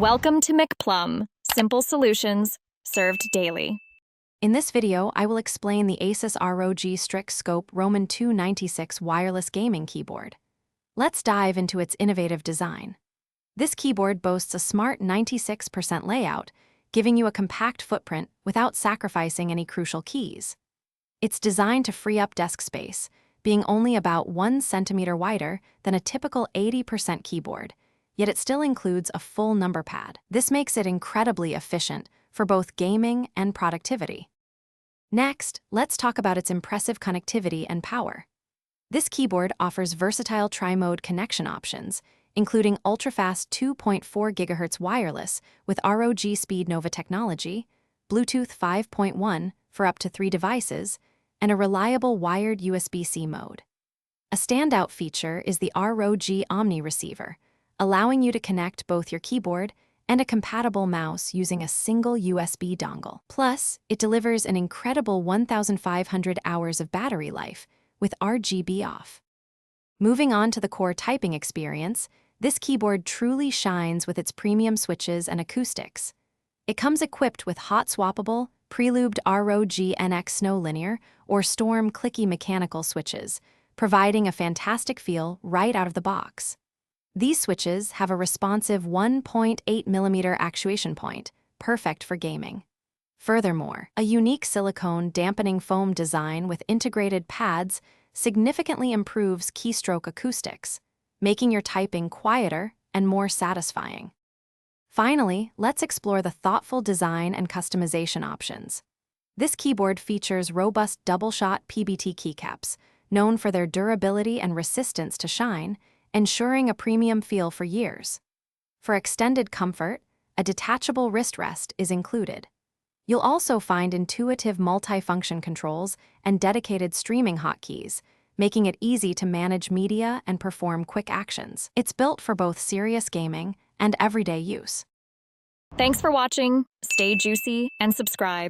Welcome to McPlum, simple solutions served daily. In this video, I will explain the Asus Rog Strix Scope Roman 296 wireless gaming keyboard. Let's dive into its innovative design. This keyboard boasts a smart 96% layout, giving you a compact footprint without sacrificing any crucial keys. It's designed to free up desk space, being only about 1 centimeter wider than a typical 80% keyboard, yet it still includes a full number pad. This makes it incredibly efficient for both gaming and productivity. Next, let's talk about its impressive connectivity and power. This keyboard offers versatile tri-mode connection options, including ultra-fast 2.4 GHz wireless with ROG Speed Nova technology, Bluetooth 5.1 for up to 3 devices, and a reliable wired USB-C mode. A standout feature is the ROG Omni receiver, allowing you to connect both your keyboard and a compatible mouse using a single USB dongle. Plus, it delivers an incredible 1,500 hours of battery life with RGB off. Moving on to the core typing experience, this keyboard truly shines with its premium switches and acoustics. It comes equipped with hot-swappable, pre-lubed ROG NX Snow Linear or Storm clicky mechanical switches, providing a fantastic feel right out of the box. These switches have a responsive 1.8mm actuation point, perfect for gaming. Furthermore, a unique silicone dampening foam design with integrated pads significantly improves keystroke acoustics, making your typing quieter and more satisfying. Finally, let's explore the thoughtful design and customization options. This keyboard features robust double-shot PBT keycaps, known for their durability and resistance to shine, ensuring a premium feel for years. For extended comfort, a detachable wrist rest is included. You'll also find intuitive multi-function controls and dedicated streaming hotkeys, making it easy to manage media and perform quick actions. It's built for both serious gaming and everyday use. Thanks for watching. Stay juicy and subscribe.